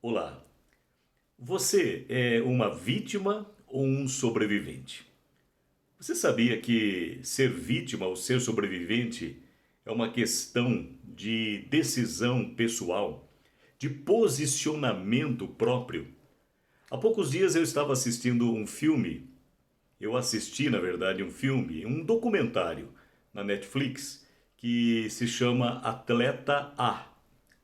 Olá, você é uma vítima ou um sobrevivente? Você sabia que ser vítima ou ser sobrevivente é uma questão de decisão pessoal, de posicionamento próprio? Há poucos dias eu estava assistindo um filme, eu assisti, na verdade, um filme, um documentário na Netflix que se chama Atleta A,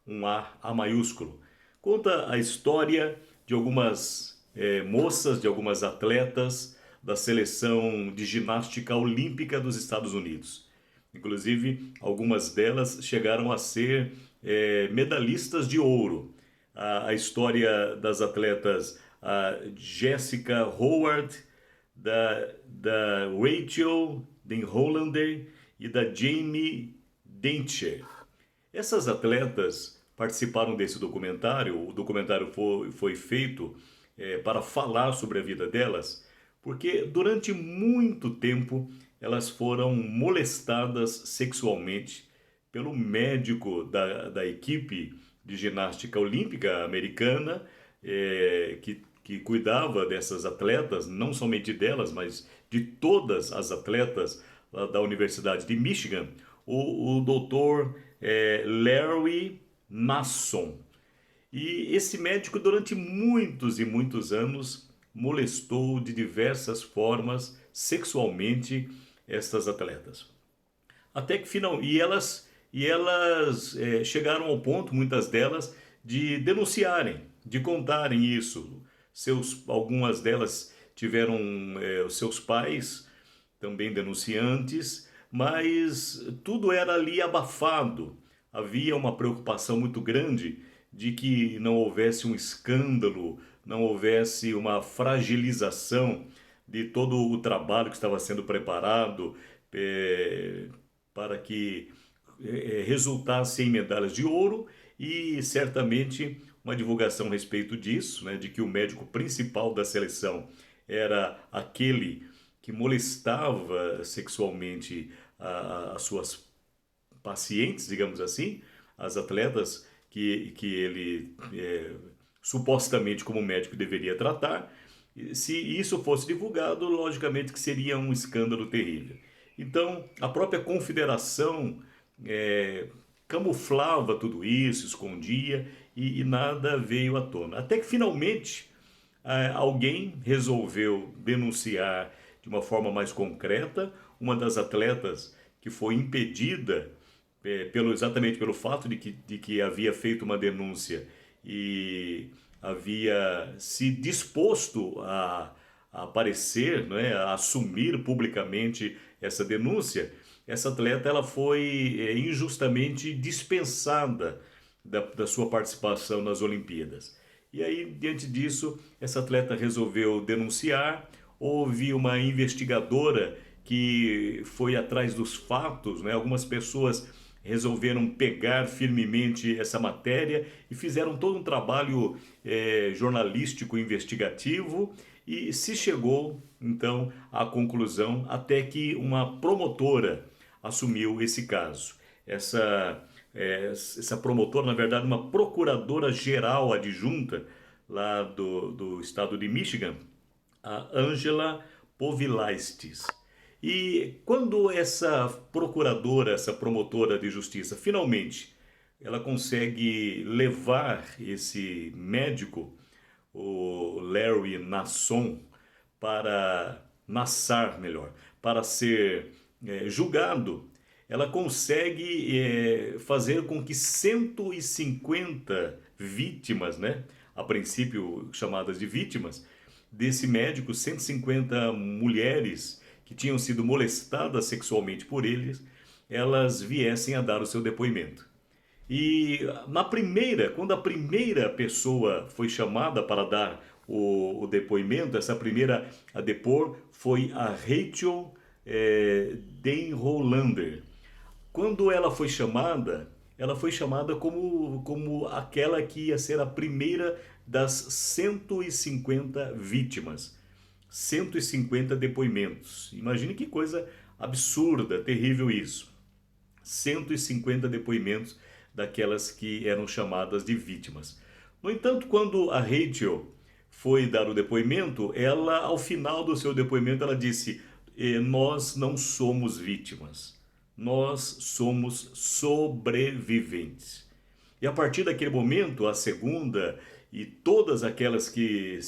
um A maiúsculo. Conta a história de algumas moças, de algumas atletas da seleção de ginástica olímpica dos Estados Unidos. Inclusive, algumas delas chegaram a ser medalhistas de ouro. A história das atletas a Jessica Howard, da Rachel Den Hollander e da Jamie Dentcher. Essas atletas participaram desse documentário. O documentário foi feito para falar sobre a vida delas, porque durante muito tempo elas foram molestadas sexualmente pelo médico da equipe de ginástica olímpica americana, que cuidava dessas atletas, não somente delas, mas de todas as atletas lá da Universidade de Michigan, o doutor Larry Nassar. E esse médico, durante muitos e muitos anos, molestou de diversas formas sexualmente estas atletas. Até que final e elas chegaram ao ponto, muitas delas, de denunciarem, de contarem isso. Algumas delas tiveram os seus pais também denunciantes, mas tudo era ali abafado. Havia uma preocupação muito grande de que não houvesse um escândalo, não houvesse uma fragilização de todo o trabalho que estava sendo preparado eh, para que resultasse em medalhas de ouro e certamente uma divulgação a respeito disso, né, de que o médico principal da seleção era aquele que molestava sexualmente as suas pacientes, digamos assim, as atletas que ele supostamente como médico deveria tratar. Se isso fosse divulgado, logicamente que seria um escândalo terrível. Então, a própria confederação é, camuflava tudo isso, escondia e nada veio à tona. Até que finalmente alguém resolveu denunciar de uma forma mais concreta uma das atletas que foi impedida exatamente pelo fato de que havia feito uma denúncia e havia se disposto a aparecer, né, a assumir publicamente essa denúncia. Essa atleta ela foi injustamente dispensada da sua participação nas Olimpíadas. E aí, diante disso, essa atleta resolveu denunciar. Houve uma investigadora que foi atrás dos fatos, né? Algumas pessoas resolveram pegar firmemente essa matéria e fizeram todo um trabalho jornalístico investigativo e se chegou então à conclusão até que uma promotora assumiu esse caso. Essa promotora, na verdade, uma procuradora geral adjunta lá do estado de Michigan, a Angela Povilaistis. E quando essa procuradora, essa promotora de justiça, finalmente ela consegue levar esse médico, o Larry Nassar, para ser julgado, ela consegue fazer com que 150 vítimas, né, a princípio chamadas de vítimas, desse médico, 150 mulheres que tinham sido molestadas sexualmente por eles, elas viessem a dar o seu depoimento. E quando a primeira pessoa foi chamada para dar o depoimento, essa primeira a depor foi a Rachel Den Hollander. Quando ela foi chamada como aquela que ia ser a primeira das 150 vítimas. 150 depoimentos. Imagine que coisa absurda, terrível isso. 150 depoimentos daquelas que eram chamadas de vítimas. No entanto, quando a Rachel foi dar o depoimento, ela, ao final do seu depoimento, ela disse: nós não somos vítimas, nós somos sobreviventes. E a partir daquele momento, a segunda e todas aquelas que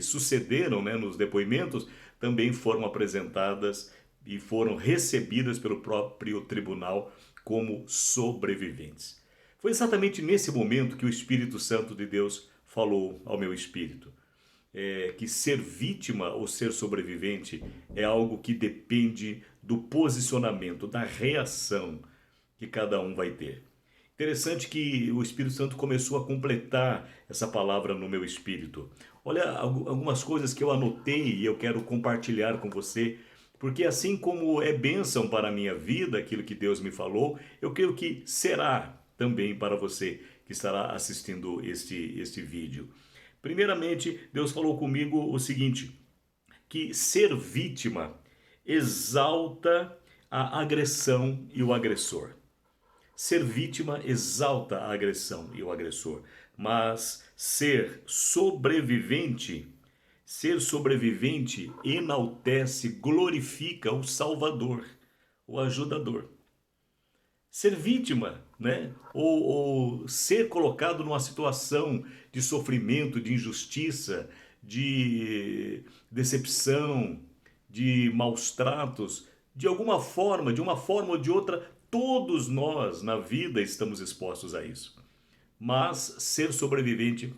sucederam, né, nos depoimentos também foram apresentadas e foram recebidas pelo próprio tribunal como sobreviventes. Foi exatamente nesse momento que o Espírito Santo de Deus falou ao meu espírito. Que ser vítima ou ser sobrevivente é algo que depende do posicionamento, da reação que cada um vai ter. Interessante que o Espírito Santo começou a completar essa palavra no meu espírito. Olha algumas coisas que eu anotei e eu quero compartilhar com você, porque assim como é bênção para a minha vida, aquilo que Deus me falou, eu creio que será também para você que estará assistindo este vídeo. Primeiramente, Deus falou comigo o seguinte, que ser vítima exalta a agressão e o agressor. Ser vítima exalta a agressão e o agressor, mas ser sobrevivente enaltece, glorifica o Salvador, o ajudador. Ser vítima, né? Ou ser colocado numa situação de sofrimento, de injustiça, de decepção, de maus tratos, de alguma forma, de uma forma ou de outra, todos nós na vida estamos expostos a isso. Mas ser sobrevivente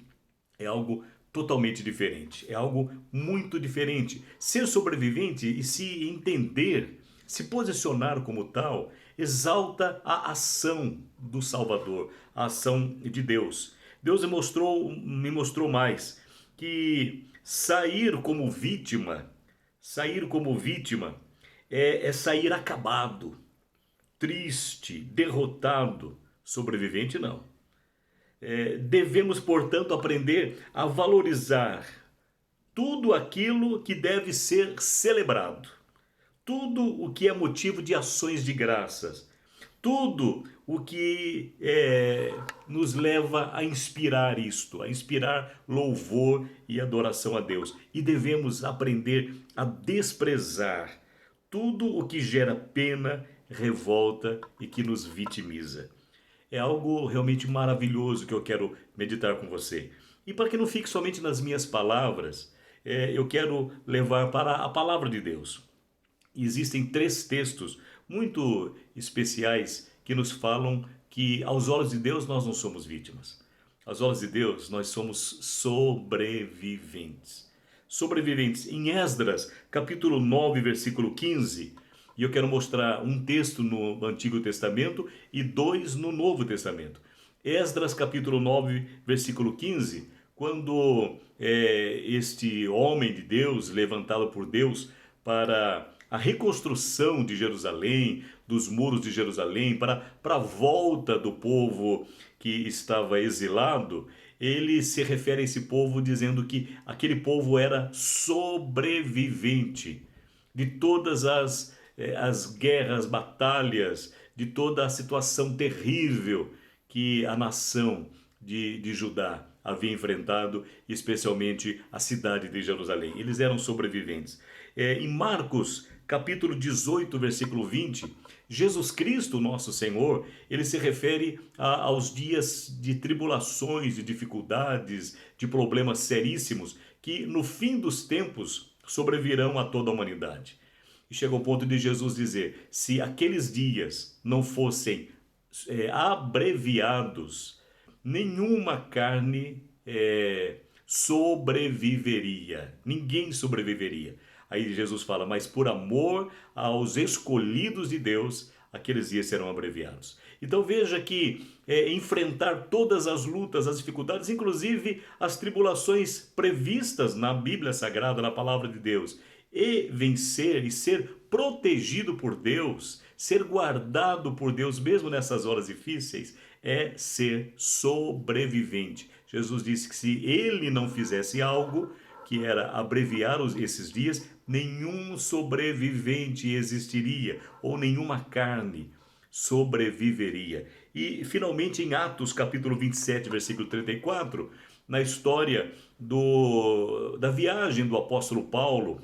é algo totalmente diferente, é algo muito diferente. Ser sobrevivente e se entender, se posicionar como tal, exalta a ação do Salvador, a ação de Deus. Deus me mostrou mais que sair como vítima é sair acabado, triste, derrotado. Sobrevivente não. Devemos, portanto, aprender a valorizar tudo aquilo que deve ser celebrado, tudo o que é motivo de ações de graças, tudo o que nos leva a inspirar isto, a inspirar louvor e adoração a Deus. E devemos aprender a desprezar tudo o que gera pena, revolta e que nos vitimiza. É algo realmente maravilhoso que eu quero meditar com você. E para que não fique somente nas minhas palavras, eu quero levar para a palavra de Deus. Existem 3 textos muito especiais que nos falam que aos olhos de Deus nós não somos vítimas. Aos olhos de Deus nós somos sobreviventes. Sobreviventes. Em Esdras, capítulo 9, versículo 15, e eu quero mostrar um texto no Antigo Testamento e 2 no Novo Testamento. Esdras capítulo 9, versículo 15, quando este homem de Deus, levantado por Deus para a reconstrução de Jerusalém, dos muros de Jerusalém, para a volta do povo que estava exilado, ele se refere a esse povo dizendo que aquele povo era sobrevivente de todas as guerras, batalhas, de toda a situação terrível que a nação de Judá havia enfrentado, especialmente a cidade de Jerusalém. Eles eram sobreviventes. Em Marcos, capítulo 18, versículo 20, Jesus Cristo, nosso Senhor, ele se refere aos dias de tribulações, de dificuldades, de problemas seríssimos, que no fim dos tempos sobrevirão a toda a humanidade. E chega ao ponto de Jesus dizer, se aqueles dias não fossem abreviados, nenhuma carne sobreviveria, ninguém sobreviveria. Aí Jesus fala, mas por amor aos escolhidos de Deus, aqueles dias serão abreviados. Então veja que enfrentar todas as lutas, as dificuldades, inclusive as tribulações previstas na Bíblia Sagrada, na Palavra de Deus, e vencer e ser protegido por Deus, ser guardado por Deus mesmo nessas horas difíceis, é ser sobrevivente. Jesus disse que se ele não fizesse algo, que era abreviar esses dias, nenhum sobrevivente existiria, ou nenhuma carne sobreviveria. E finalmente em Atos capítulo 27, versículo 34, na história da viagem do apóstolo Paulo,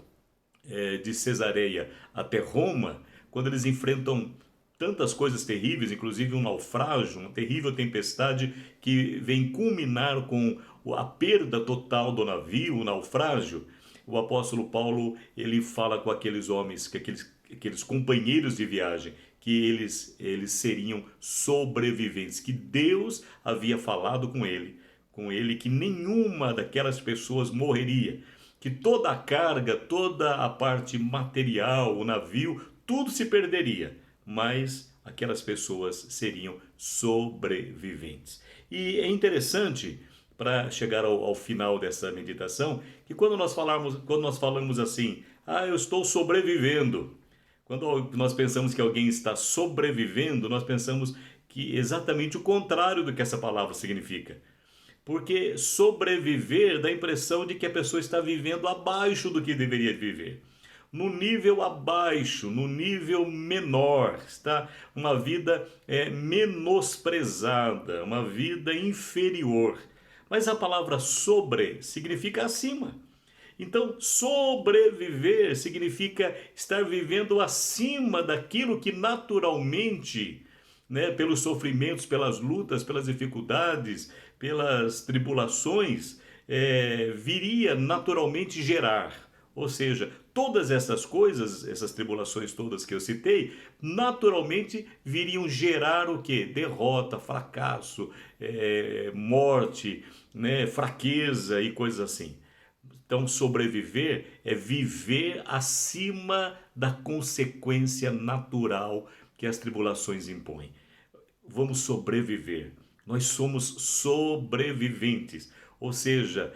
de Cesareia até Roma, quando eles enfrentam tantas coisas terríveis, inclusive um naufrágio, uma terrível tempestade que vem culminar com a perda total do navio, o naufrágio. O apóstolo Paulo, ele fala com aqueles homens, que aqueles companheiros de viagem, que eles seriam sobreviventes, que Deus havia falado com ele que nenhuma daquelas pessoas morreria, que toda a carga, toda a parte material, o navio, tudo se perderia, mas aquelas pessoas seriam sobreviventes. E é interessante, para chegar ao final dessa meditação, que quando nós falamos assim, eu estou sobrevivendo, quando nós pensamos que alguém está sobrevivendo, nós pensamos que exatamente o contrário do que essa palavra significa. Porque sobreviver dá a impressão de que a pessoa está vivendo abaixo do que deveria viver. No nível abaixo, no nível menor, está uma vida menosprezada, uma vida inferior. Mas a palavra sobre significa acima. Então, sobreviver significa estar vivendo acima daquilo que naturalmente, pelos sofrimentos, pelas lutas, pelas dificuldades, pelas tribulações, viria naturalmente gerar. Ou seja, todas essas coisas, essas tribulações todas que eu citei, naturalmente viriam gerar o quê? Derrota, fracasso, morte, fraqueza e coisas assim. Então, sobreviver é viver acima da consequência natural que as tribulações impõem. Vamos sobreviver. Nós somos sobreviventes. Ou seja,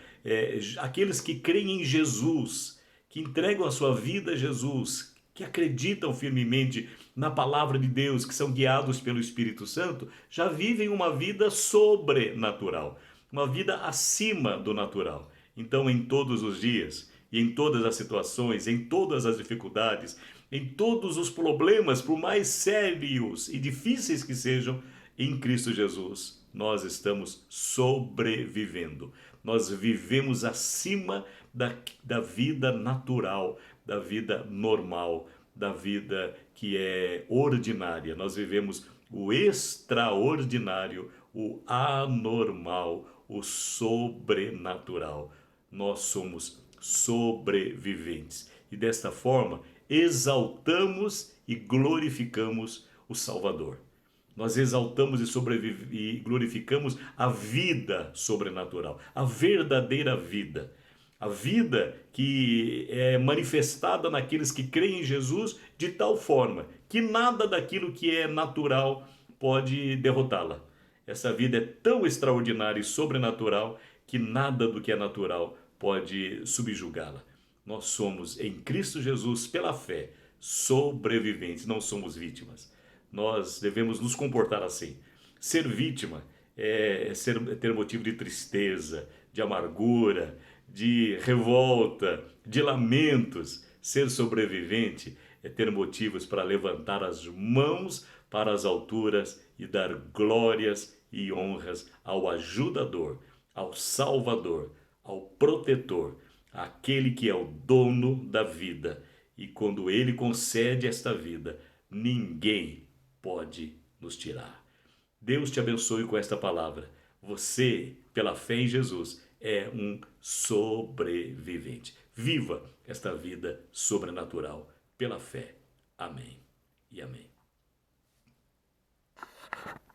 aqueles que creem em Jesus, que entregam a sua vida a Jesus, que acreditam firmemente na palavra de Deus, que são guiados pelo Espírito Santo, já vivem uma vida sobrenatural, uma vida acima do natural. Então, em todos os dias, e em todas as situações, em todas as dificuldades, em todos os problemas, por mais sérios e difíceis que sejam, em Cristo Jesus, nós estamos sobrevivendo. Nós vivemos acima da vida natural, da vida normal, da vida que é ordinária. Nós vivemos o extraordinário, o anormal, o sobrenatural. Nós somos sobreviventes. E desta forma, exaltamos e glorificamos o Salvador. Nós exaltamos e glorificamos a vida sobrenatural, a verdadeira vida. A vida que é manifestada naqueles que creem em Jesus de tal forma que nada daquilo que é natural pode derrotá-la. Essa vida é tão extraordinária e sobrenatural que nada do que é natural pode subjugá-la. Nós somos em Cristo Jesus, pela fé, sobreviventes, não somos vítimas. Nós devemos nos comportar assim. Ser vítima é ter motivo de tristeza, de amargura, de revolta, de lamentos. Ser sobrevivente é ter motivos para levantar as mãos para as alturas e dar glórias e honras ao ajudador, ao Salvador, ao protetor, aquele que é o dono da vida. E quando ele concede esta vida, ninguém pode nos tirar. Deus te abençoe com esta palavra. Você, pela fé em Jesus, é um sobrevivente. Viva esta vida sobrenatural pela fé. Amém e amém.